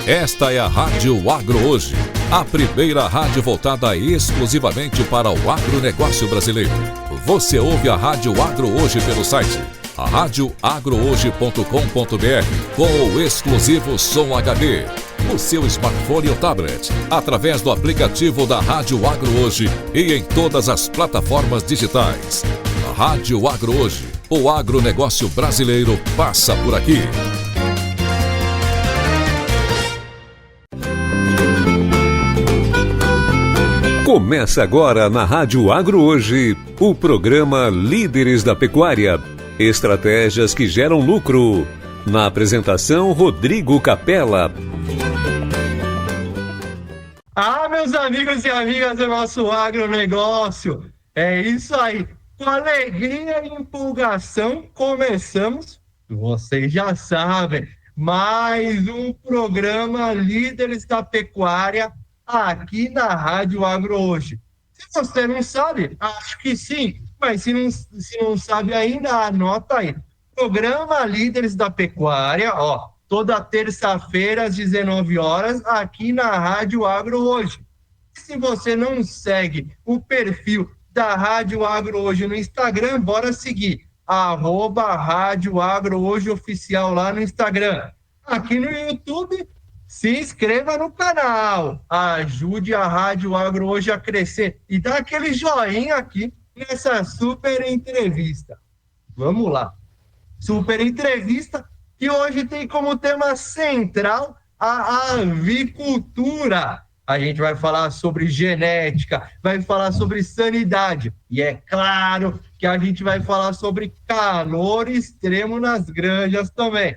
Esta é a Rádio Agro Hoje, a primeira rádio voltada exclusivamente para o agronegócio brasileiro. Você ouve a Rádio Agro Hoje pelo site radioagrohoje.com.br com o exclusivo Som HD, no seu smartphone ou tablet, através do aplicativo da Rádio Agro Hoje e em todas as plataformas digitais. A Rádio Agro Hoje, o agronegócio brasileiro passa por aqui. Começa agora na Rádio Agro Hoje, o programa Líderes da Pecuária. Estratégias que geram lucro. Na apresentação, Rodrigo Capella. Meus amigos e amigas do nosso agronegócio, é isso aí. Com alegria e empolgação, começamos, vocês já sabem, mais um programa Líderes da Pecuária aqui na Rádio Agro Hoje. Se você não sabe, acho que sim, mas se não sabe ainda, anota aí. Programa Líderes da Pecuária, toda terça-feira às 19 horas, aqui na Rádio Agro Hoje. Se você não segue o perfil da Rádio Agro Hoje no Instagram, bora seguir, @Rádio Agro Hoje Oficial lá no Instagram. Aqui no YouTube, se inscreva no canal, ajude a Rádio Agro Hoje a crescer e dá aquele joinha aqui nessa super entrevista. Vamos lá. Super entrevista que hoje tem como tema central a avicultura. A gente vai falar sobre genética, vai falar sobre sanidade e é claro que a gente vai falar sobre calor extremo nas granjas também.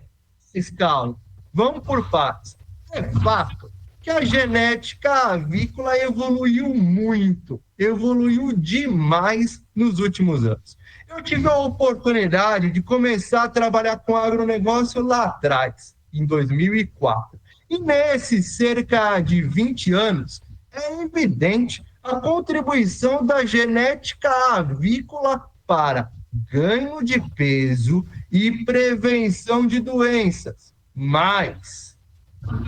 Calma, vamos por partes. É fato que a genética avícola evoluiu muito, evoluiu demais nos últimos anos. Eu tive a oportunidade de começar a trabalhar com agronegócio lá atrás, em 2004. E nesses cerca de 20 anos, é evidente a contribuição da genética avícola para ganho de peso e prevenção de doenças. Mas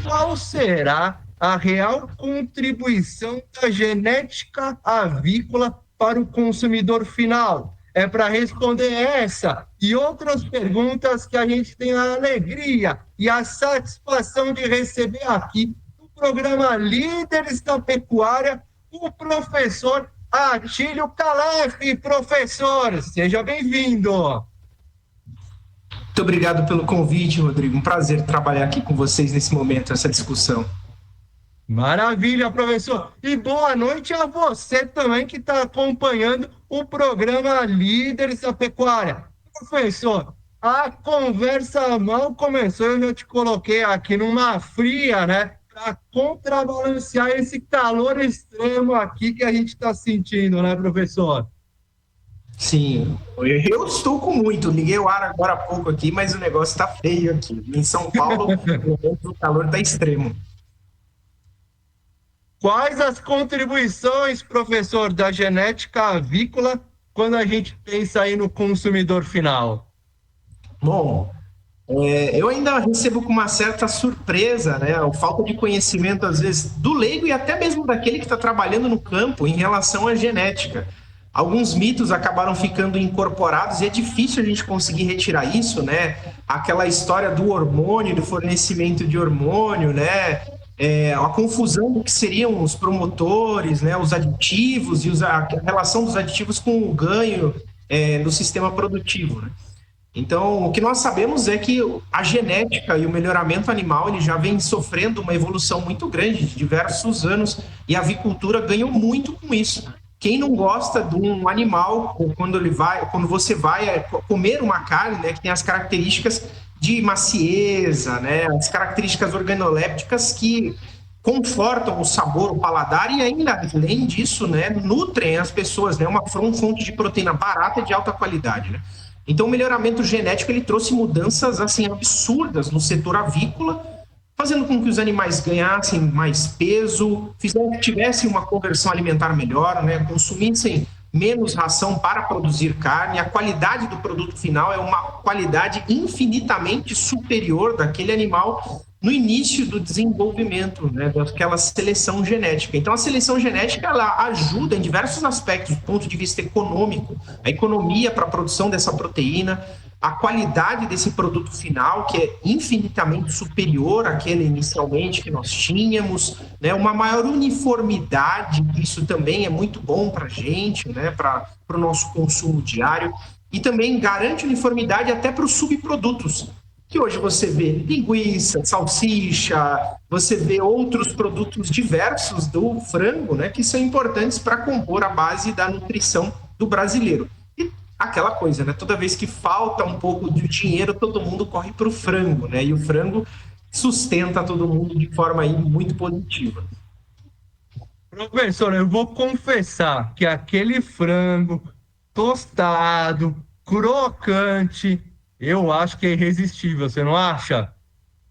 qual será a real contribuição da genética avícola para o consumidor final? É para responder essa e outras perguntas que a gente tem a alegria e a satisfação de receber aqui no programa Líderes da Pecuária, o professor Atílio Calef. Professor, seja bem-vindo. Muito obrigado pelo convite, Rodrigo. Um prazer trabalhar aqui com vocês nesse momento, essa discussão. Maravilha, professor. E boa noite a você também que está acompanhando o programa Líderes da Pecuária. Professor, a conversa mal começou, eu já te coloquei aqui numa fria, né? Para contrabalancear esse calor extremo aqui que a gente está sentindo, né, professor? Sim, eu estou com muito. Liguei o ar agora há pouco aqui, mas o negócio está feio aqui. Em São Paulo, o calor está extremo. Quais as contribuições, professor, da genética avícola quando a gente pensa aí no consumidor final? Bom, eu ainda recebo com uma certa surpresa, né, a falta de conhecimento, às vezes, do leigo e até mesmo daquele que está trabalhando no campo em relação à genética. Alguns mitos acabaram ficando incorporados e é difícil a gente conseguir retirar isso, né? Aquela história do hormônio, do fornecimento de hormônio, né? A confusão do que seriam os promotores, né? Os aditivos e a relação dos aditivos com o ganho do sistema produtivo, né? Então, o que nós sabemos é que a genética e o melhoramento animal ele já vem sofrendo uma evolução muito grande de diversos anos e a avicultura ganhou muito com isso. Quem não gosta de um animal, quando você vai comer uma carne, né, que tem as características de macieza, né, as características organolépticas que confortam o sabor, o paladar e ainda, além disso, né, nutrem as pessoas, né, uma fonte de proteína barata e de alta qualidade, né? Então, o melhoramento genético ele trouxe mudanças assim absurdas no setor avícola, fazendo com que os animais ganhassem mais peso, tivessem uma conversão alimentar melhor, né, consumissem menos ração para produzir carne, a qualidade do produto final é uma qualidade infinitamente superior daquele animal no início do desenvolvimento, né, daquela seleção genética. Então, a seleção genética ela ajuda em diversos aspectos, do ponto de vista econômico, a economia para a produção dessa proteína, a qualidade desse produto final, que é infinitamente superior àquele inicialmente que nós tínhamos, né, uma maior uniformidade, isso também é muito bom para a gente, né, para o nosso consumo diário, e também garante uniformidade até para os subprodutos, que hoje você vê linguiça, salsicha, você vê outros produtos diversos do frango, né, que são importantes para compor a base da nutrição do brasileiro. E aquela coisa, né, toda vez que falta um pouco de dinheiro, todo mundo corre para o frango, né, e o frango sustenta todo mundo de forma aí muito positiva. Professor, eu vou confessar que aquele frango tostado, crocante, eu acho que é irresistível, você não acha?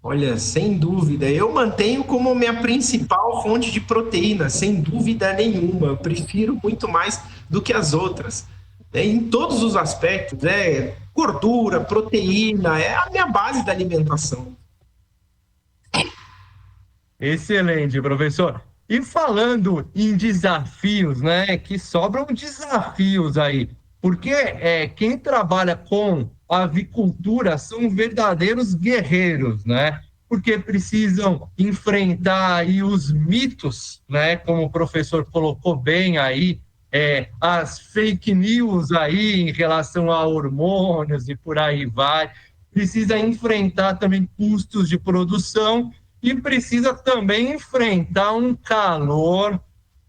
Olha, sem dúvida, eu mantenho como minha principal fonte de proteína, sem dúvida nenhuma. Eu prefiro muito mais do que as outras. Em todos os aspectos, gordura, proteína, é a minha base da alimentação. Excelente, professor. E falando em desafios, né, que sobram desafios aí, porque quem trabalha com avicultura são verdadeiros guerreiros, né? Porque precisam enfrentar aí os mitos, né? Como o professor colocou bem aí, as fake news aí em relação a hormônios e por aí vai. Precisa enfrentar também custos de produção e precisa também enfrentar um calor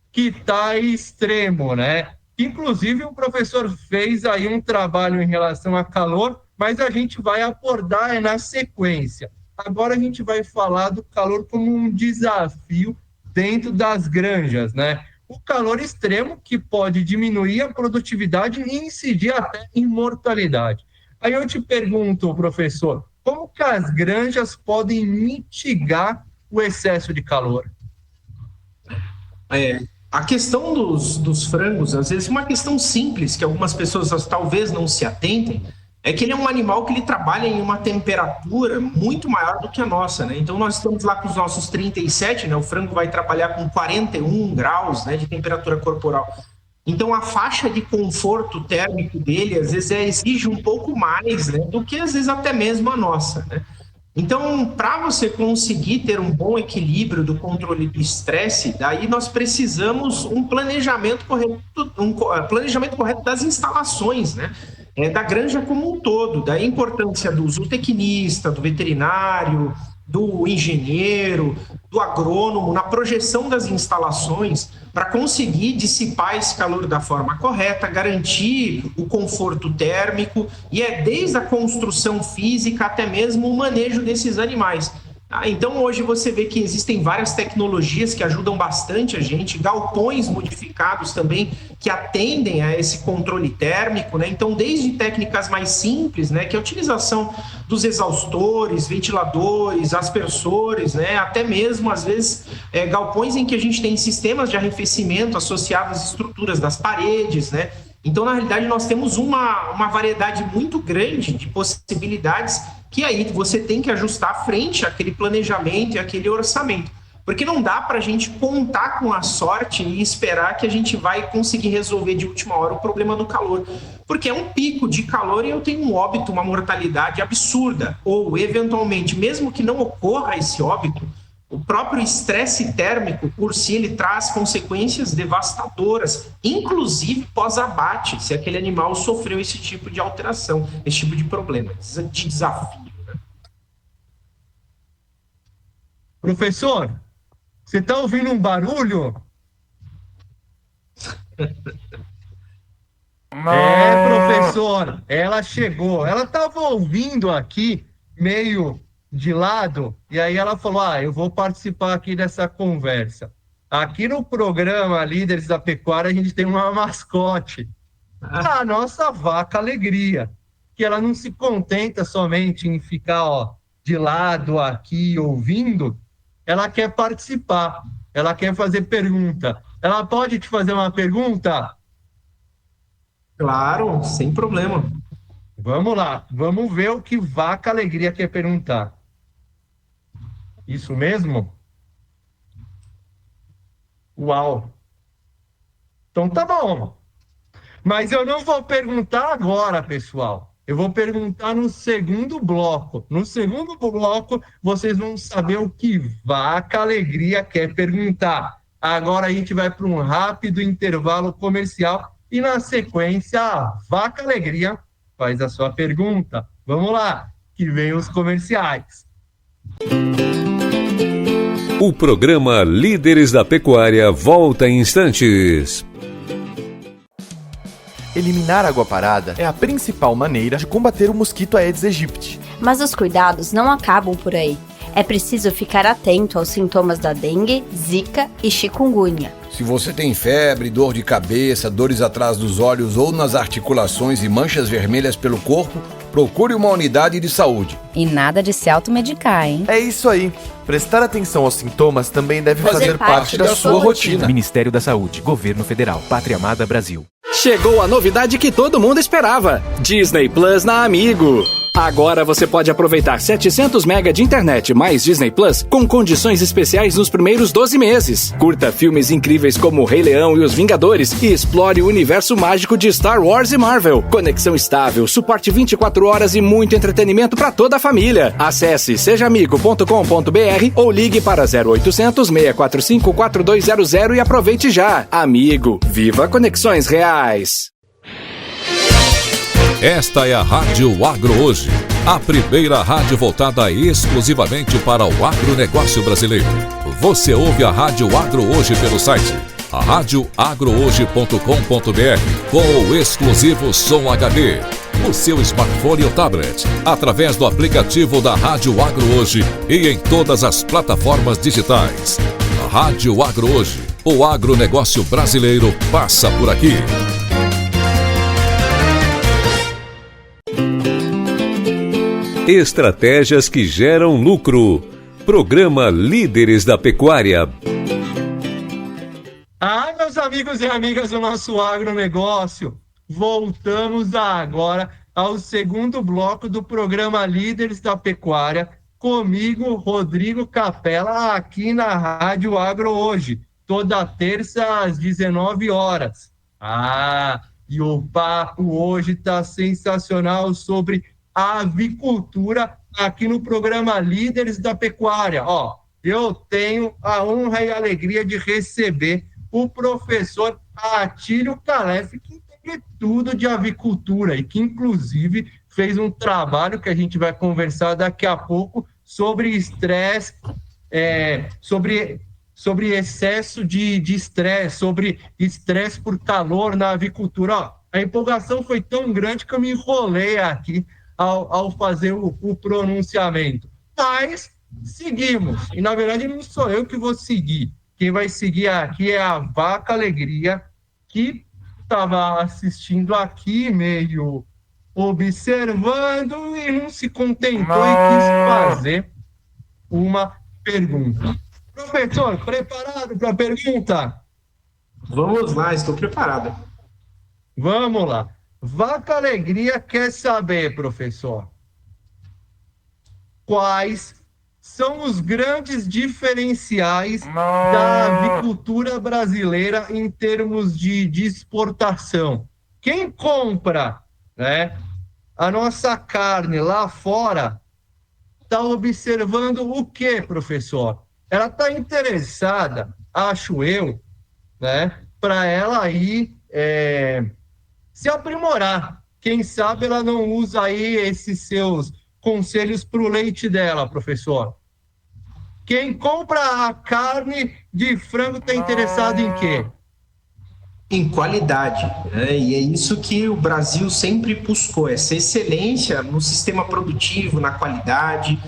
que está extremo, né? Inclusive, o professor fez aí um trabalho em relação a calor, mas a gente vai abordar na sequência. Agora a gente vai falar do calor como um desafio dentro das granjas, né? O calor extremo que pode diminuir a produtividade e incidir até em mortalidade. Aí eu te pergunto, professor, como que as granjas podem mitigar o excesso de calor? A questão dos frangos, às vezes, uma questão simples, que algumas pessoas talvez não se atentem, é que ele é um animal que ele trabalha em uma temperatura muito maior do que a nossa, né? Então, nós estamos lá com os nossos 37, né? O frango vai trabalhar com 41 graus, né, de temperatura corporal. Então, a faixa de conforto térmico dele, às vezes, exige um pouco mais, né, do que, às vezes, até mesmo a nossa, né? Então, para você conseguir ter um bom equilíbrio do controle do estresse, daí nós precisamos um planejamento correto das instalações, né? Da granja como um todo, da importância do zootecnista, do veterinário, do engenheiro, do agrônomo, na projeção das instalações para conseguir dissipar esse calor da forma correta, garantir o conforto térmico, e desde a construção física até mesmo o manejo desses animais. Então, hoje você vê que existem várias tecnologias que ajudam bastante a gente, galpões modificados também que atendem a esse controle térmico, né? Então, desde técnicas mais simples, né, que é a utilização dos exaustores, ventiladores, aspersores, né, até mesmo, às vezes, galpões em que a gente tem sistemas de arrefecimento associados às estruturas das paredes, né? Então, na realidade, nós temos uma variedade muito grande de possibilidades que aí você tem que ajustar frente àquele planejamento e àquele orçamento. Porque não dá para a gente contar com a sorte e esperar que a gente vai conseguir resolver de última hora o problema do calor. Porque é um pico de calor e eu tenho um óbito, uma mortalidade absurda. Ou, eventualmente, mesmo que não ocorra esse óbito, o próprio estresse térmico, por si, ele traz consequências devastadoras, inclusive pós-abate, se aquele animal sofreu esse tipo de alteração, esse tipo de problema, de desafio. Né? Professor, você está ouvindo um barulho? Professor, ela chegou. Ela estava ouvindo aqui, meio de lado, e aí ela falou, eu vou participar aqui dessa conversa. Aqui no programa Líderes da Pecuária, a gente tem uma mascote, a nossa vaca alegria, que ela não se contenta somente em ficar de lado aqui ouvindo, ela quer participar, ela quer fazer pergunta. Ela pode te fazer uma pergunta? Claro, sem problema. Vamos lá, vamos ver o que Vaca Alegria quer perguntar. Isso mesmo? Uau! Então tá bom. Mas eu não vou perguntar agora, pessoal. Eu vou perguntar no segundo bloco. No segundo bloco, vocês vão saber o que Vaca Alegria quer perguntar. Agora a gente vai para um rápido intervalo comercial e, na sequência, a Vaca Alegria faz a sua pergunta. Vamos lá, que vem os comerciais. O programa Líderes da Pecuária volta em instantes. Eliminar água parada é a principal maneira de combater o mosquito Aedes aegypti. Mas os cuidados não acabam por aí. É preciso ficar atento aos sintomas da dengue, zika e chikungunya. Se você tem febre, dor de cabeça, dores atrás dos olhos ou nas articulações e manchas vermelhas pelo corpo, procure uma unidade de saúde. E nada de se automedicar, hein? É isso aí. Prestar atenção aos sintomas também deve fazer parte da sua rotina. Ministério da Saúde, Governo Federal, Pátria Amada Brasil. Chegou a novidade que todo mundo esperava. Disney Plus na Amigo. Agora você pode aproveitar 700 MB de internet mais Disney Plus com condições especiais nos primeiros 12 meses. Curta filmes incríveis como Rei Leão e os Vingadores e explore o universo mágico de Star Wars e Marvel. Conexão estável, suporte 24 horas e muito entretenimento para toda a família. Acesse sejaamigo.com.br ou ligue para 0800 645 4200 e aproveite já. Amigo, viva conexões reais. Esta é a Rádio Agro Hoje, a primeira rádio voltada exclusivamente para o agronegócio brasileiro. Você ouve a Rádio Agro Hoje pelo site radioagrohoje.com.br com o exclusivo Som HD, no seu smartphone ou tablet, através do aplicativo da Rádio Agro Hoje e em todas as plataformas digitais. A Rádio Agro Hoje, o agronegócio brasileiro passa por aqui. Estratégias que geram lucro. Programa Líderes da Pecuária. Ah, meus amigos e amigas do nosso agronegócio, voltamos agora ao segundo bloco do programa Líderes da Pecuária, comigo, Rodrigo Capella, aqui na Rádio Agro Hoje, toda terça às 19 horas. Ah, e o papo hoje está sensacional sobre a avicultura aqui no programa Líderes da Pecuária. Ó, eu tenho a honra e a alegria de receber o professor Atílio Calef, que entende tudo de avicultura e que, inclusive, fez um trabalho que a gente vai conversar daqui a pouco sobre estresse, sobre excesso de estresse, sobre estresse por calor na avicultura. Ó, a empolgação foi tão grande que eu me enrolei aqui ao fazer o pronunciamento. Mas seguimos. E, na verdade, não sou eu que vou seguir. Quem vai seguir aqui é a Vaca Alegria, que estava assistindo aqui, meio observando e não se contentou e quis fazer uma pergunta. Professor, preparado para a pergunta? Vamos lá, estou preparado. Vamos lá. Vaca Alegria quer saber, professor, quais são os grandes diferenciais da avicultura brasileira em termos de exportação. Quem compra, né, a nossa carne lá fora está observando o quê, professor? Ela está interessada, acho eu, né, para ela ir se aprimorar. Quem sabe ela não usa aí esses seus conselhos para o leite dela, professor. Quem compra a carne de frango está interessado em quê? Em qualidade, né? E é isso que o Brasil sempre buscou, essa excelência no sistema produtivo, na qualidade,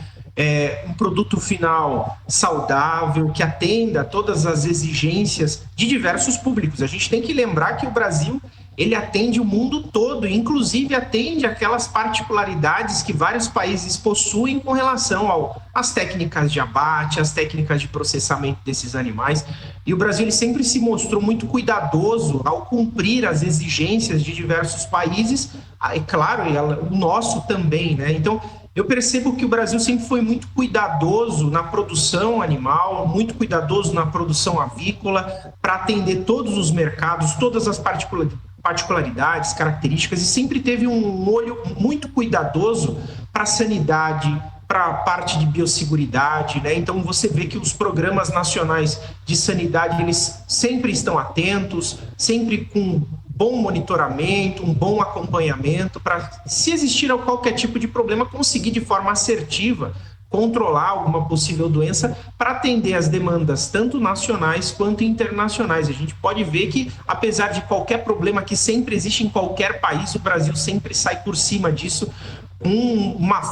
um produto final saudável, que atenda a todas as exigências de diversos públicos. A gente tem que lembrar que o Brasil ele atende o mundo todo, inclusive atende aquelas particularidades que vários países possuem com relação às técnicas de abate, às técnicas de processamento desses animais. E o Brasil ele sempre se mostrou muito cuidadoso ao cumprir as exigências de diversos países, é claro, e o nosso também, né? Então, eu percebo que o Brasil sempre foi muito cuidadoso na produção animal, muito cuidadoso na produção avícola, para atender todos os mercados, todas as particularidades, características, e sempre teve um olho muito cuidadoso para a sanidade, para a parte de biosseguridade, né? Então você vê que os programas nacionais de sanidade, eles sempre estão atentos, sempre com bom monitoramento, um bom acompanhamento, para, se existir qualquer tipo de problema, conseguir de forma assertiva controlar alguma possível doença para atender as demandas tanto nacionais quanto internacionais. A gente pode ver que, apesar de qualquer problema que sempre existe em qualquer país, o Brasil sempre sai por cima disso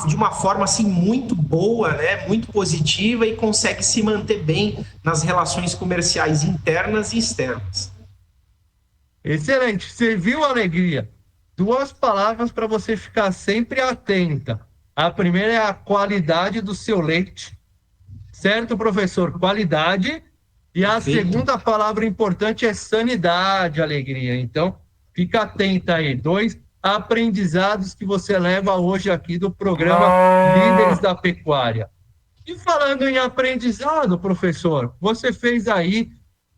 de uma forma assim muito boa, né, muito positiva, e consegue se manter bem nas relações comerciais internas e externas. Excelente, serviu alegria. 2 palavras para você ficar sempre atenta. A primeira é a qualidade do seu leite. Certo, professor? Qualidade. E a segunda palavra importante é sanidade, alegria. Então, fica atenta aí. 2 aprendizados que você leva hoje aqui do programa Líderes da Pecuária. E falando em aprendizado, professor, você fez aí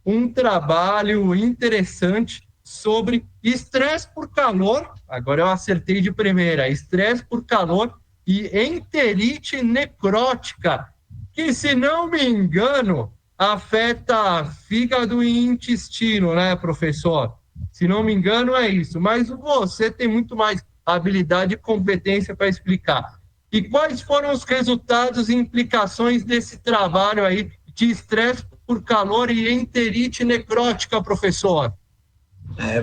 um trabalho interessante sobre estresse por calor, agora eu acertei de primeira, estresse por calor e enterite necrótica, que, se não me engano, afeta fígado e intestino, né, professor? Se não me engano, é isso. Mas você tem muito mais habilidade e competência para explicar. E quais foram os resultados e implicações desse trabalho aí de estresse por calor e enterite necrótica, professor?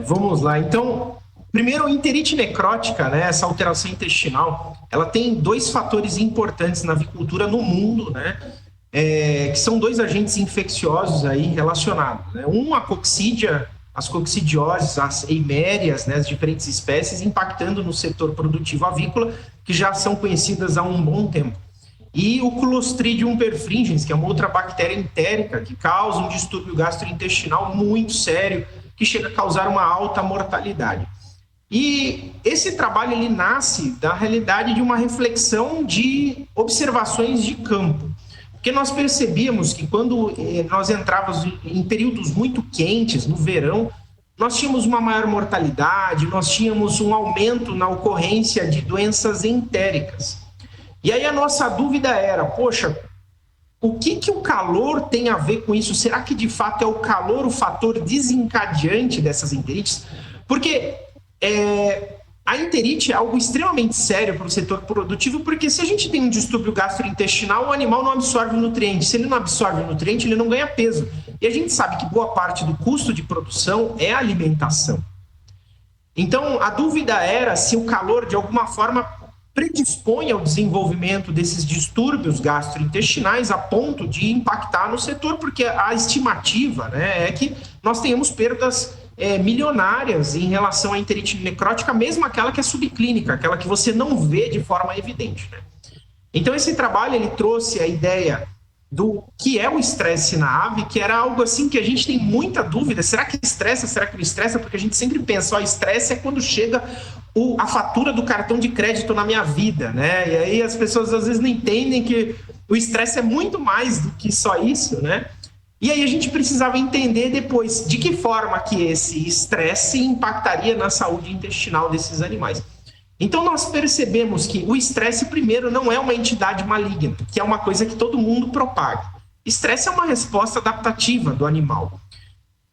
Vamos lá. Então, primeiro, a enterite necrótica, né, essa alteração intestinal, ela tem 2 fatores importantes na avicultura no mundo, né, que são 2 agentes infecciosos aí relacionados, né? A coccidia, as coccidioses, as eimérias, né, as diferentes espécies, impactando no setor produtivo avícola, que já são conhecidas há um bom tempo. E o Clostridium perfringens, que é uma outra bactéria entérica que causa um distúrbio gastrointestinal muito sério, que chega a causar uma alta mortalidade. E esse trabalho ele nasce da realidade de uma reflexão de observações de campo. Porque nós percebíamos que quando nós entrávamos em períodos muito quentes, no verão, nós tínhamos uma maior mortalidade, nós tínhamos um aumento na ocorrência de doenças entéricas. E aí a nossa dúvida era, poxa, o que o calor tem a ver com isso? Será que de fato é o calor o fator desencadeante dessas enterites? Porque a enterite é algo extremamente sério para o setor produtivo, porque se a gente tem um distúrbio gastrointestinal, o animal não absorve o nutriente. Se ele não absorve o nutriente, ele não ganha peso. E a gente sabe que boa parte do custo de produção é a alimentação. Então, a dúvida era se o calor, de alguma forma, predispõe ao desenvolvimento desses distúrbios gastrointestinais a ponto de impactar no setor, porque a estimativa, né, é que nós tenhamos perdas milionárias em relação à enterite necrótica, mesmo aquela que é subclínica, aquela que você não vê de forma evidente, né? Então esse trabalho ele trouxe a ideia do que é o estresse na ave, que era algo assim que a gente tem muita dúvida, será que estressa, será que não estressa? Porque a gente sempre pensa, ó, estresse é quando chega a fatura do cartão de crédito na minha vida, né? E aí as pessoas às vezes não entendem que o estresse é muito mais do que só isso, né? E aí a gente precisava entender depois de que forma que esse estresse impactaria na saúde intestinal desses animais. Então nós percebemos que o estresse, primeiro, não é uma entidade maligna, que é uma coisa que todo mundo propaga. Estresse é uma resposta adaptativa do animal.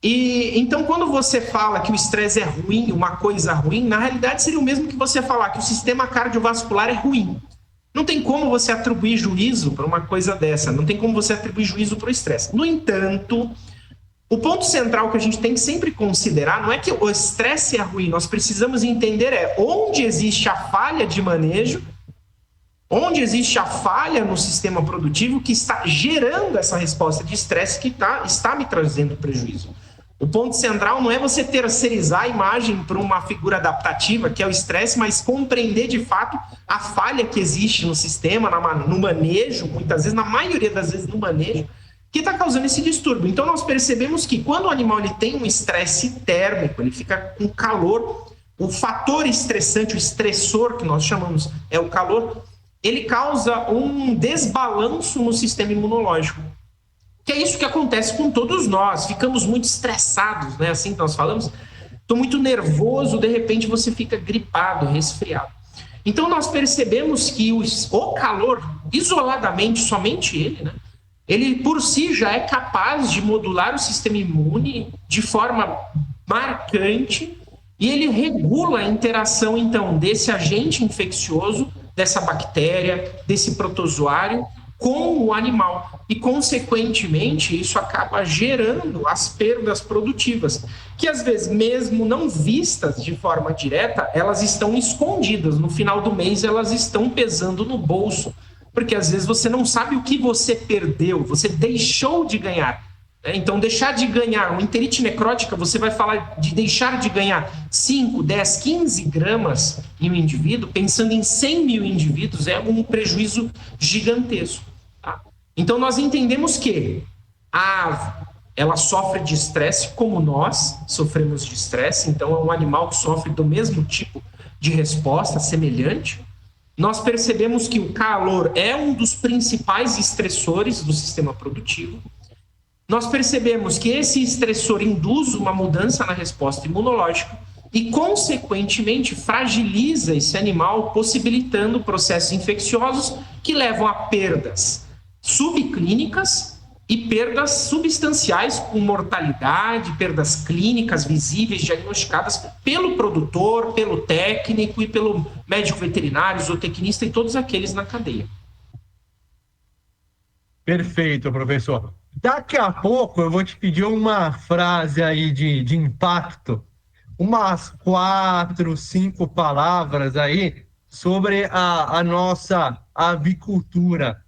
E então quando você fala que o estresse é ruim, uma coisa ruim, na realidade seria o mesmo que você falar que o sistema cardiovascular é ruim. Não tem como você atribuir juízo para uma coisa dessa, não tem como você atribuir juízo para o estresse. No entanto, o ponto central que a gente tem que sempre considerar não é que o estresse é ruim, nós precisamos entender onde existe a falha de manejo, onde existe a falha no sistema produtivo que está gerando essa resposta de estresse que está me trazendo prejuízo. O ponto central não é você terceirizar a imagem para uma figura adaptativa, que é o estresse, mas compreender de fato a falha que existe no sistema, no manejo, muitas vezes, na maioria das vezes no manejo, que está causando esse distúrbio. Então nós percebemos que quando o animal ele tem um estresse térmico, ele fica com calor, o fator estressante, o estressor que nós chamamos é o calor, ele causa um desbalanço no sistema imunológico. Que é isso que acontece com todos nós, ficamos muito estressados, né? Assim que nós falamos, estou muito nervoso, de repente você fica gripado, resfriado. Então nós percebemos que o calor, isoladamente, somente ele, né? Ele por si já é capaz de modular o sistema imune de forma marcante e ele regula a interação, então, desse agente infeccioso, dessa bactéria, desse protozoário, com o animal. E, consequentemente, isso acaba gerando as perdas produtivas, que às vezes, mesmo não vistas de forma direta, elas estão escondidas. No final do mês, elas estão pesando no bolso, porque às vezes você não sabe o que você perdeu, você deixou de ganhar. Então, deixar de ganhar uma enterite necrótica, você vai falar de deixar de ganhar 5, 10, 15 gramas em um indivíduo, pensando em 100 mil indivíduos, é um prejuízo gigantesco. Tá? Então, nós entendemos que a ave, ela sofre de estresse como nós sofremos de estresse, então é um animal que sofre do mesmo tipo de resposta, semelhante. Nós percebemos que o calor é um dos principais estressores do sistema produtivo. Nós percebemos que esse estressor induz uma mudança na resposta imunológica e, consequentemente, fragiliza esse animal, possibilitando processos infecciosos que levam a perdas subclínicas e perdas substanciais, com mortalidade, perdas clínicas visíveis, diagnosticadas pelo produtor, pelo técnico e pelo médico veterinário, zootecnista e todos aqueles na cadeia. Perfeito, professor. Daqui a pouco eu vou te pedir uma frase aí de impacto, umas 4, 5 palavras aí sobre a nossa avicultura.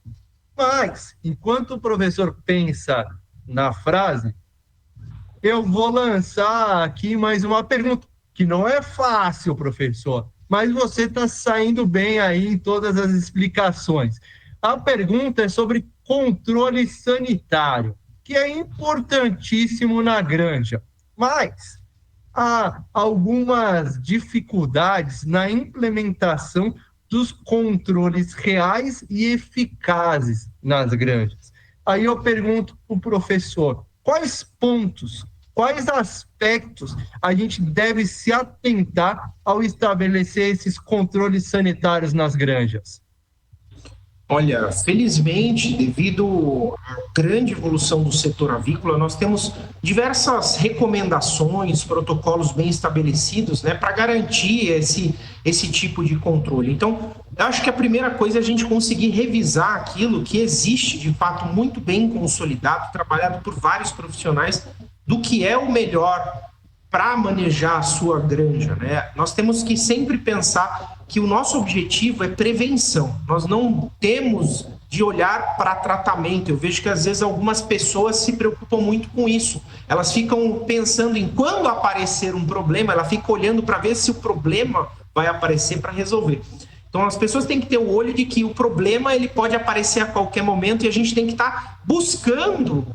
Mas, enquanto o professor pensa na frase, eu vou lançar aqui mais uma pergunta, que não é fácil, professor, mas você está saindo bem aí em todas as explicações. A pergunta é sobre controle sanitário, que é importantíssimo na granja, mas há algumas dificuldades na implementação dos controles reais e eficazes nas granjas. Aí eu pergunto para o professor, quais pontos, quais aspectos a gente deve se atentar ao estabelecer esses controles sanitários nas granjas? Olha, felizmente, devido à grande evolução do setor avícola, nós temos diversas recomendações, protocolos bem estabelecidos, né, para garantir esse tipo de controle. Então, eu acho que a primeira coisa é a gente conseguir revisar aquilo que existe, de fato, muito bem consolidado, trabalhado por vários profissionais, do que é o melhor para manejar a sua granja, né? Nós temos que sempre pensar que o nosso objetivo é prevenção. Nós não temos de olhar para tratamento. Eu vejo que às vezes algumas pessoas se preocupam muito com isso. Elas ficam pensando em quando aparecer um problema, ela fica olhando para ver se o problema vai aparecer para resolver. Então as pessoas têm que ter o olho de que o problema ele pode aparecer a qualquer momento e a gente tem que estar buscando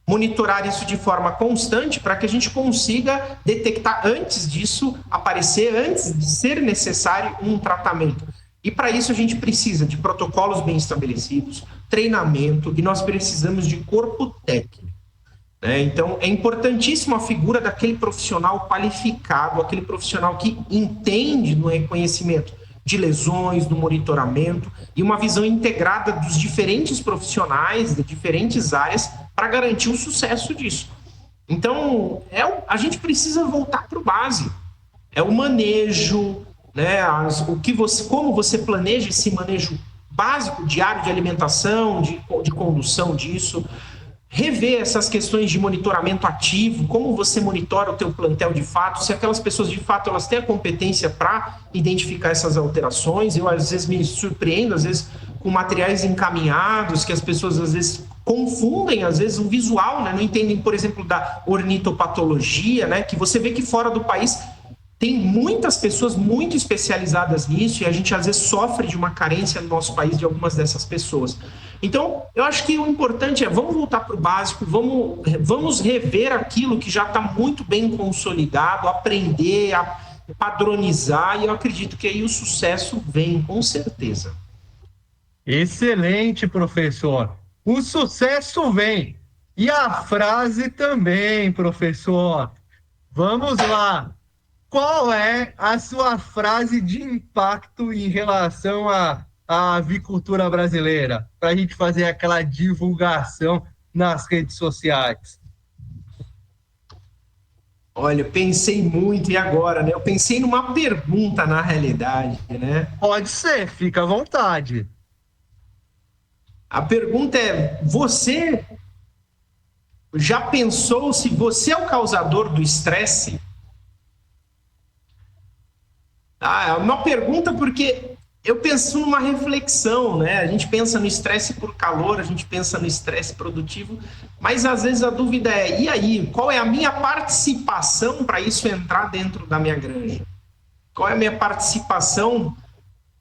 monitorar isso de forma constante para que a gente consiga detectar antes disso aparecer, antes de ser necessário um tratamento. E para isso a gente precisa de protocolos bem estabelecidos, treinamento, e nós precisamos de corpo técnico. Né? Então é importantíssima a figura daquele profissional qualificado, aquele profissional que entende no reconhecimento de lesões, do monitoramento e uma visão integrada dos diferentes profissionais de diferentes áreas para garantir o sucesso disso. Então, a gente precisa voltar para o básico. É o manejo, né, como você planeja esse manejo básico, diário de alimentação, de condução disso, rever essas questões de monitoramento ativo, como você monitora o teu plantel de fato, se aquelas pessoas de fato elas têm a competência para identificar essas alterações. Eu às vezes me surpreendo, às vezes com materiais encaminhados, que as pessoas às vezes confundem, às vezes, o visual, né? Não entendem, por exemplo, da ornitopatologia, né? Que você vê que fora do país tem muitas pessoas muito especializadas nisso e a gente às vezes sofre de uma carência no nosso país de algumas dessas pessoas. Então, eu acho que o importante é, vamos voltar para o básico, vamos rever aquilo que já está muito bem consolidado, aprender, a padronizar, e eu acredito que aí o sucesso vem, com certeza. Excelente, professor. O sucesso vem. E a frase também, professor. Vamos lá. Qual é a sua frase de impacto em relação à avicultura brasileira? Para a gente fazer aquela divulgação nas redes sociais. Olha, eu pensei muito, e agora, né? Eu pensei numa pergunta, na realidade, né? Pode ser, fica à vontade. A pergunta é, você já pensou se você é o causador do estresse? É uma pergunta porque eu penso numa reflexão, né? A gente pensa no estresse por calor, a gente pensa no estresse produtivo, mas às vezes a dúvida é, e aí, qual é a minha participação para isso entrar dentro da minha granja? Qual é a minha participação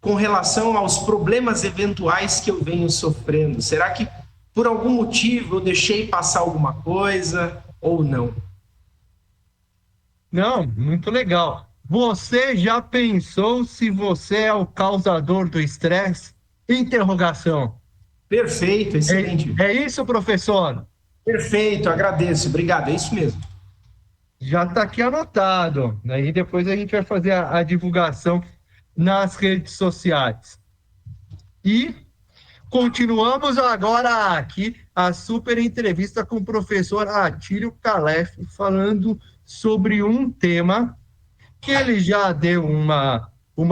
com relação aos problemas eventuais que eu venho sofrendo? Será que por algum motivo eu deixei passar alguma coisa ou não? Não, muito legal. Você já pensou se você é o causador do estresse? Interrogação. Perfeito, excelente. É isso, professor? Perfeito, agradeço. Obrigado, é isso mesmo. Já está aqui anotado. Aí depois a gente vai fazer a divulgação nas redes sociais. E continuamos agora aqui a super entrevista com o professor Atílio Calef, falando sobre um tema que ele já deu uma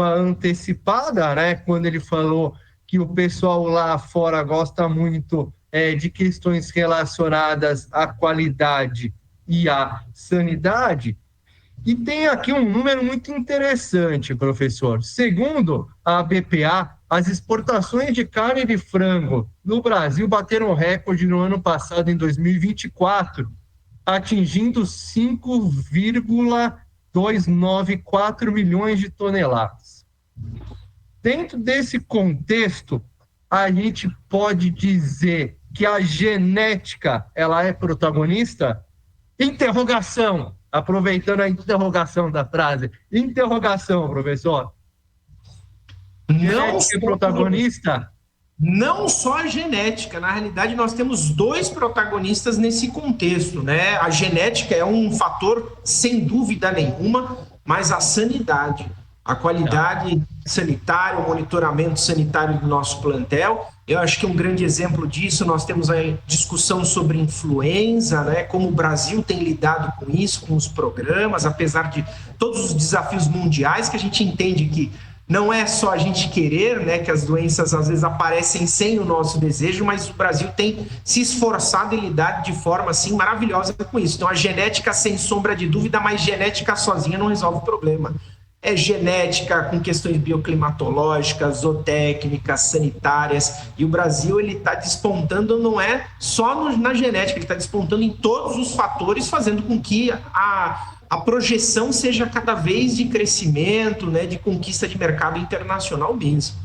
antecipada, né? Quando ele falou que o pessoal lá fora gosta muito de questões relacionadas à qualidade e à sanidade. E tem aqui um número muito interessante, professor. Segundo a BPA, as exportações de carne de frango no Brasil bateram recorde no ano passado, em 2024, atingindo 5,294 milhões de toneladas. Dentro desse contexto, a gente pode dizer que a genética ela é protagonista? Interrogação. Aproveitando a interrogação da frase. Interrogação, professor. Genética é protagonista? Não só a genética. Na realidade, nós temos dois protagonistas nesse contexto, né? A genética é um fator, sem dúvida nenhuma, mas a sanidade, a qualidade sanitária, o monitoramento sanitário do nosso plantel. Eu acho que um grande exemplo disso, nós temos a discussão sobre influenza, né? Como o Brasil tem lidado com isso, com os programas, apesar de todos os desafios mundiais, que a gente entende que não é só a gente querer, né, que as doenças às vezes aparecem sem o nosso desejo, mas o Brasil tem se esforçado em lidar de forma assim maravilhosa com isso. Então a genética, sem sombra de dúvida, mas genética sozinha não resolve o problema. É genética com questões bioclimatológicas, zootécnicas, sanitárias, e o Brasil ele está despontando, não é só na genética, ele está despontando em todos os fatores, fazendo com que a projeção seja cada vez de crescimento, né, de conquista de mercado internacional mesmo.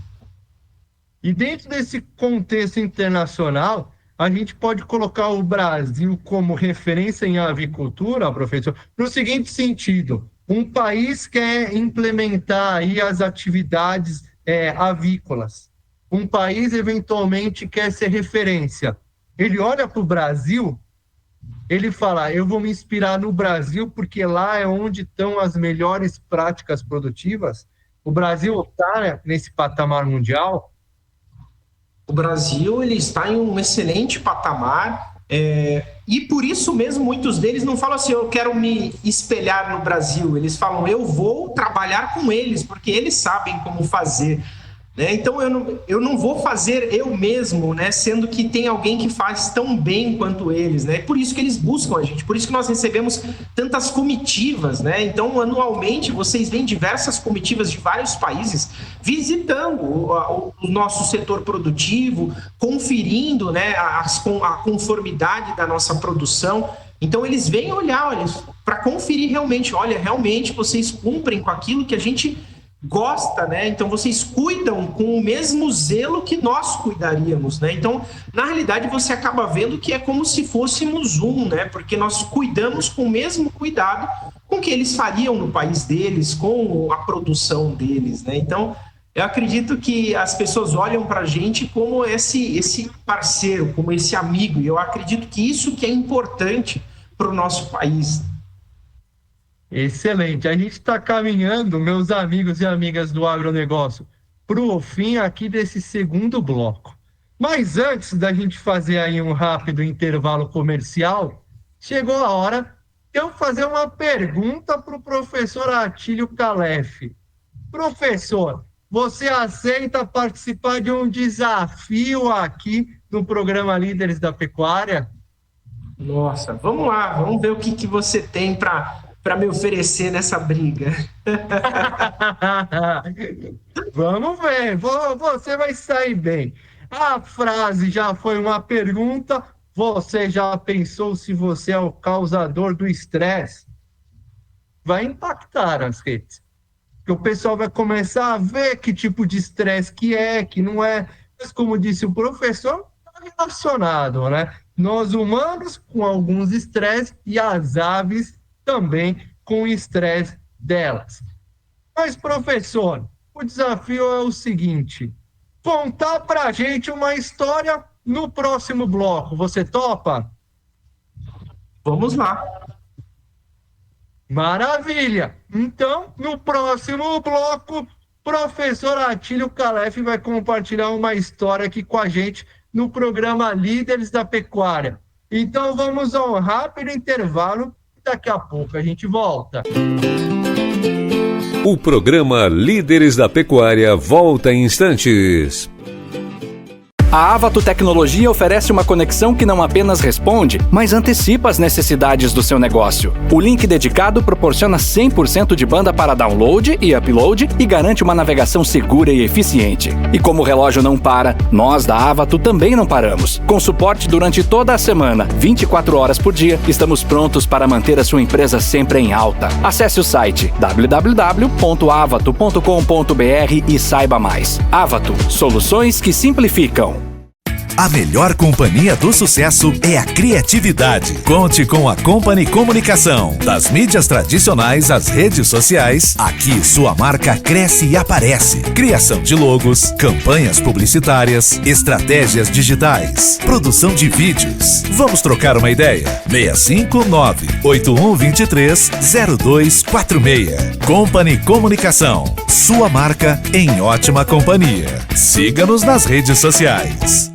E dentro desse contexto internacional, a gente pode colocar o Brasil como referência em avicultura, professor, no seguinte sentido: um país quer implementar aí as atividades avícolas, um país eventualmente quer ser referência. Ele olha para o Brasil, ele fala, eu vou me inspirar no Brasil porque lá é onde estão as melhores práticas produtivas. O Brasil está nesse patamar mundial. O Brasil ele está em um excelente patamar, e por isso mesmo muitos deles não falam assim, eu quero me espelhar no Brasil. Eles falam, eu vou trabalhar com eles, porque eles sabem como fazer. né? Então eu não vou fazer eu mesmo, né? Sendo que tem alguém que faz tão bem quanto eles, né? Por isso que eles buscam a gente, por isso que nós recebemos tantas comitivas, né? Então anualmente vocês veem diversas comitivas de vários países visitando o nosso setor produtivo, conferindo, né, a conformidade da nossa produção. Então eles vêm olhar, olha, para conferir realmente, olha, realmente vocês cumprem com aquilo que a gente gosta, né? Então vocês cuidam com o mesmo zelo que nós cuidaríamos, né? Então, na realidade, você acaba vendo que é como se fôssemos né? Porque nós cuidamos com o mesmo cuidado com que eles fariam no país deles, com a produção deles, né? Então, eu acredito que as pessoas olham para a gente como esse parceiro, como esse amigo, e eu acredito que isso que é importante para o nosso país. Excelente. A gente está caminhando, meus amigos e amigas do agronegócio, para o fim aqui desse segundo bloco. Mas antes da gente fazer aí um rápido intervalo comercial, chegou a hora de eu fazer uma pergunta para o professor Atílio Calef. Professor, você aceita participar de um desafio aqui no programa Líderes da Pecuária? Nossa, vamos lá, vamos ver o que você tem para me oferecer nessa briga. Vamos ver, você vai sair bem. A frase já foi uma pergunta, você já pensou se você é o causador do estresse? Vai impactar as redes. Porque o pessoal vai começar a ver que tipo de estresse que não é. Mas como disse o professor, está relacionado, né? Nós humanos com alguns estresses e as aves também com o estresse delas. Mas, professor, o desafio é o seguinte: contar pra gente uma história no próximo bloco. Você topa? Vamos lá. Maravilha! Então, no próximo bloco, professor Atílio Calef vai compartilhar uma história aqui com a gente no programa Líderes da Pecuária. Então, vamos a um rápido intervalo. Daqui a pouco a gente volta. O programa Líderes da Pecuária volta em instantes. A Avato Tecnologia oferece uma conexão que não apenas responde, mas antecipa as necessidades do seu negócio. O link dedicado proporciona 100% de banda para download e upload e garante uma navegação segura e eficiente. E como o relógio não para, nós da Avato também não paramos. Com suporte durante toda a semana, 24 horas por dia, estamos prontos para manter a sua empresa sempre em alta. Acesse o site www.avato.com.br e saiba mais. Avato, soluções que simplificam. A melhor companhia do sucesso é a criatividade. Conte com a Company Comunicação. Das mídias tradicionais às redes sociais, aqui sua marca cresce e aparece. Criação de logos, campanhas publicitárias, estratégias digitais, produção de vídeos. Vamos trocar uma ideia? 659-8123-0246. Company Comunicação. Sua marca em ótima companhia. Siga-nos nas redes sociais.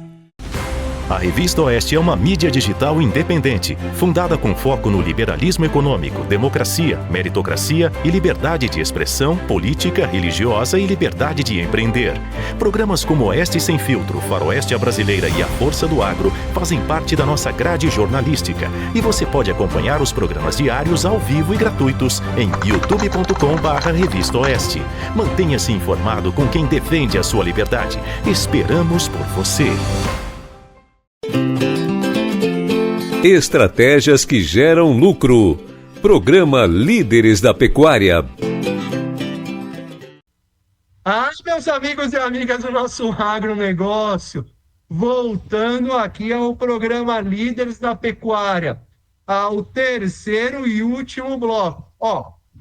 A Revista Oeste é uma mídia digital independente, fundada com foco no liberalismo econômico, democracia, meritocracia e liberdade de expressão, política, religiosa e liberdade de empreender. Programas como Oeste Sem Filtro, Faroeste à Brasileira e A Força do Agro fazem parte da nossa grade jornalística e você pode acompanhar os programas diários ao vivo e gratuitos em youtube.com/Revista Oeste. Mantenha-se informado com quem defende a sua liberdade. Esperamos por você. Estratégias que geram lucro. Programa Líderes da Pecuária. Meus amigos e amigas do nosso agronegócio, voltando aqui ao programa Líderes da Pecuária, ao terceiro e último bloco.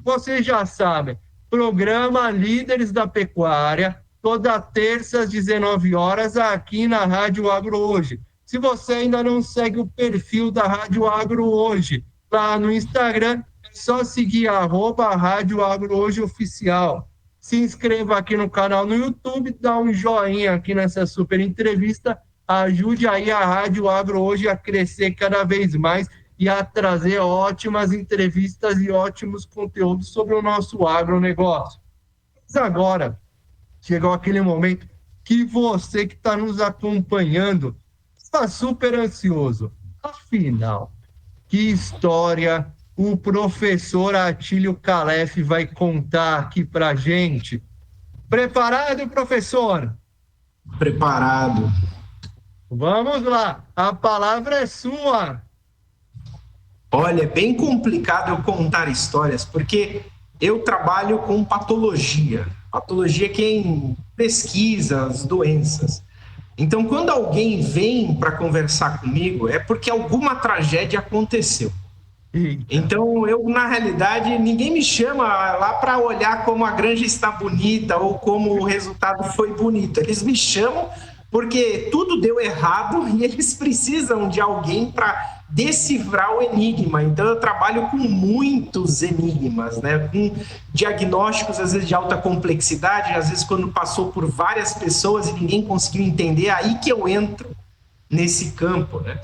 Vocês já sabem, programa Líderes da Pecuária, toda terça às 19 horas aqui na Rádio Agro Hoje. Se você ainda não segue o perfil da Rádio Agro Hoje, lá no Instagram, é só seguir @Rádio Agro Hoje Oficial. Se inscreva aqui no canal no YouTube, dá um joinha aqui nessa super entrevista, ajude aí a Rádio Agro Hoje a crescer cada vez mais e a trazer ótimas entrevistas e ótimos conteúdos sobre o nosso agronegócio. Mas agora, chegou aquele momento que você que está nos acompanhando está super ansioso. Afinal, que história o professor Atílio Calef vai contar aqui pra gente? Preparado, professor? Preparado. Vamos lá, a palavra é sua. Olha, é bem complicado eu contar histórias, porque eu trabalho com patologia. Patologia é quem pesquisa as doenças. Então, quando alguém vem para conversar comigo, é porque alguma tragédia aconteceu. Então, eu, na realidade, ninguém me chama lá para olhar como a granja está bonita ou como o resultado foi bonito. Eles me chamam porque tudo deu errado e eles precisam de alguém para decifrar o enigma. Então, eu trabalho com muitos enigmas, né? Com diagnósticos, às vezes, de alta complexidade, às vezes, quando passou por várias pessoas e ninguém conseguiu entender, é aí que eu entro nesse campo, né?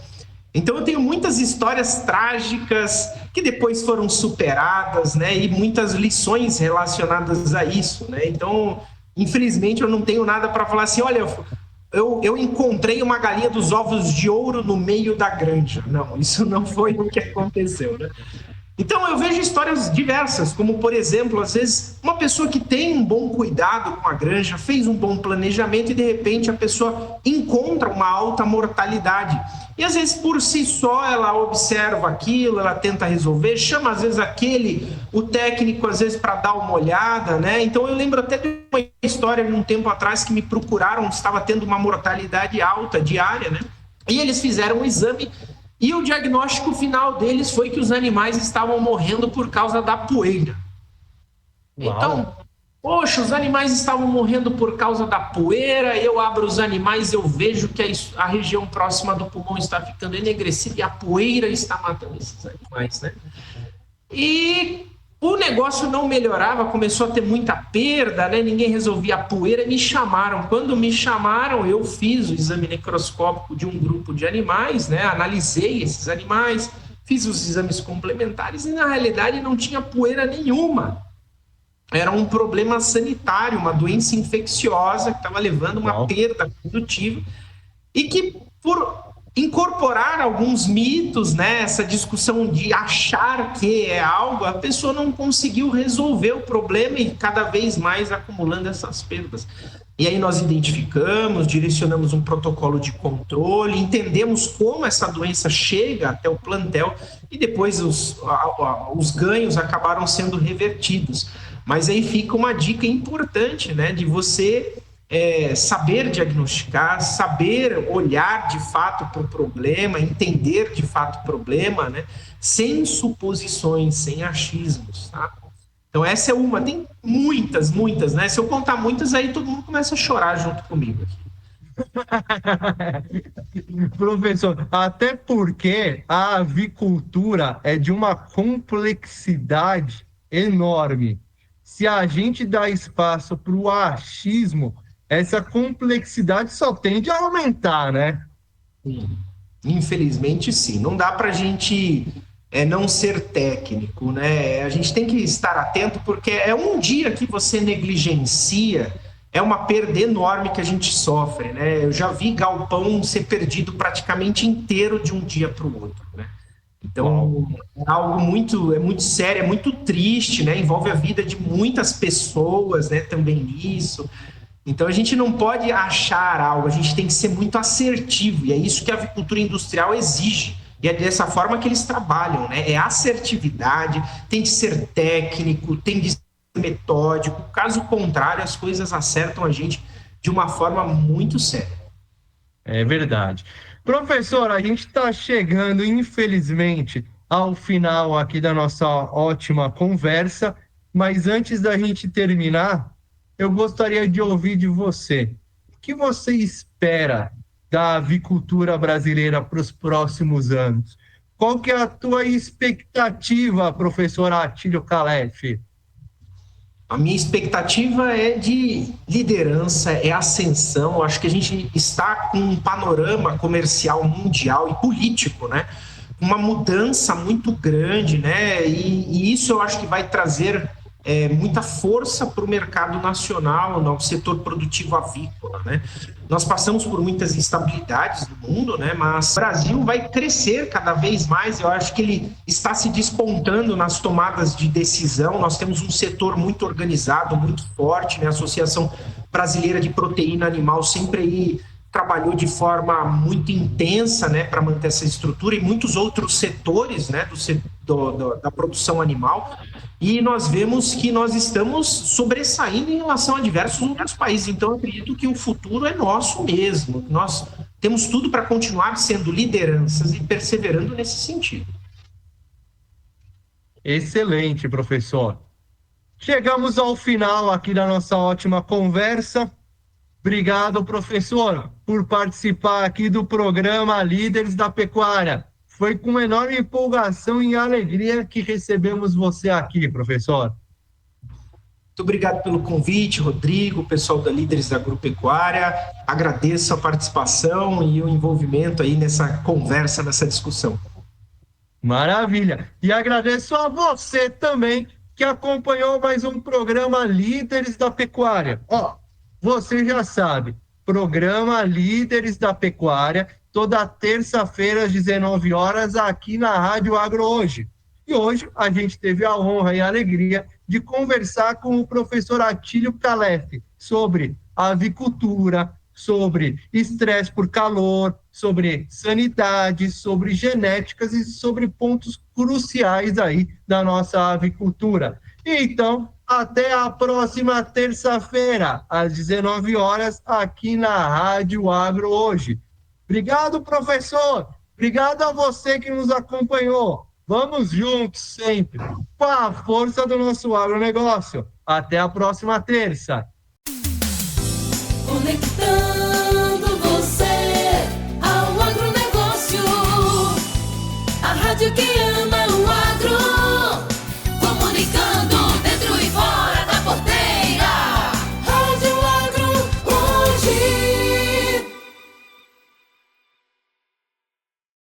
Então, eu tenho muitas histórias trágicas que depois foram superadas, né? E muitas lições relacionadas a isso, né? Então, infelizmente, eu não tenho nada para falar assim, olha, eu encontrei uma galinha dos ovos de ouro no meio da granja. Não, isso não foi o que aconteceu, né? Então, eu vejo histórias diversas, como, por exemplo, às vezes, uma pessoa que tem um bom cuidado com a granja, fez um bom planejamento e, de repente, a pessoa encontra uma alta mortalidade. E, às vezes, por si só, ela observa aquilo, ela tenta resolver, chama, às vezes, o técnico, às vezes, para dar uma olhada, né? Então, eu lembro até de uma história, um tempo atrás, que me procuraram, estava tendo uma mortalidade alta diária, né? E eles fizeram um exame e o diagnóstico final deles foi que os animais estavam morrendo por causa da poeira. Uau. Então, poxa, os animais estavam morrendo por causa da poeira, eu abro os animais, eu vejo que a região próxima do pulmão está ficando enegrecida e a poeira está matando esses animais, né? E o negócio não melhorava, começou a ter muita perda, né? Ninguém resolvia a poeira, me chamaram. Quando me chamaram, eu fiz o exame necroscópico de um grupo de animais, né? Analisei esses animais, fiz os exames complementares e, na realidade, não tinha poeira nenhuma. Era um problema sanitário, uma doença infecciosa que estava levando uma perda produtiva e que, por incorporar alguns mitos, né, essa discussão de achar que é algo, a pessoa não conseguiu resolver o problema e cada vez mais acumulando essas perdas. E aí nós identificamos, direcionamos um protocolo de controle, entendemos como essa doença chega até o plantel e depois os ganhos acabaram sendo revertidos. Mas aí fica uma dica importante, né, de você saber diagnosticar, saber olhar de fato para o problema, entender de fato o problema, né? Sem suposições, sem achismos, tá? Então essa é uma, tem muitas, né? Se eu contar muitas, aí todo mundo começa a chorar junto comigo aqui. Professor, até porque a avicultura é de uma complexidade enorme. Se a gente dá espaço para o achismo, essa complexidade só tende a aumentar, né? Sim. Infelizmente, sim. Não dá para a gente não ser técnico, né? A gente tem que estar atento, porque é um dia que você negligencia, é uma perda enorme que a gente sofre, né? Eu já vi galpão ser perdido praticamente inteiro de um dia para o outro, né? Então, é algo muito sério, é muito triste, né? Envolve a vida de muitas pessoas, né? Também nisso. Então, a gente não pode achar algo, a gente tem que ser muito assertivo, e é isso que a avicultura industrial exige, e é dessa forma que eles trabalham, né? É assertividade, tem de ser técnico, tem de ser metódico, caso contrário, as coisas acertam a gente de uma forma muito séria. É verdade. Professor, a gente está chegando, infelizmente, ao final aqui da nossa ótima conversa, mas antes da gente terminar, eu gostaria de ouvir de você. O que você espera da avicultura brasileira para os próximos anos? Qual que é a tua expectativa, professor Atílio Calef? A minha expectativa é de liderança, é ascensão. Eu acho que a gente está com um panorama comercial mundial e político, né? Uma mudança muito grande, né? E isso eu acho que vai trazer muita força para o mercado nacional, no setor produtivo avícola, né? Nós passamos por muitas instabilidades no mundo, né? Mas o Brasil vai crescer cada vez mais. Eu acho que ele está se despontando nas tomadas de decisão. Nós temos um setor muito organizado, muito forte, né? A Associação Brasileira de Proteína Animal sempre aí trabalhou de forma muito intensa, né, para manter essa estrutura, e muitos outros setores, né, da produção animal, e nós vemos que nós estamos sobressaindo em relação a diversos outros países. Então eu acredito que o futuro é nosso mesmo, nós temos tudo para continuar sendo lideranças e perseverando nesse sentido. Excelente, professor. Chegamos ao final aqui da nossa ótima conversa. Obrigado, professor, por participar aqui do programa Líderes da Pecuária. Foi com enorme empolgação e alegria que recebemos você aqui, professor. Muito obrigado pelo convite, Rodrigo, pessoal da Líderes da Agropecuária. Agradeço a participação e o envolvimento aí nessa conversa, nessa discussão. Maravilha. E agradeço a você também que acompanhou mais um programa Líderes da Pecuária. Você já sabe, programa Líderes da Pecuária, toda terça-feira às 19 horas aqui na Rádio Agro Hoje. E hoje a gente teve a honra e a alegria de conversar com o professor Atílio Calef sobre avicultura, sobre estresse por calor, sobre sanidade, sobre genéticas e sobre pontos cruciais aí da nossa avicultura. Então, até a próxima terça-feira, às 19 horas, aqui na Rádio Agro Hoje. Obrigado, professor. Obrigado a você que nos acompanhou. Vamos juntos sempre, com a força do nosso agronegócio. Até a próxima terça. Conectando você ao agronegócio. A rádio que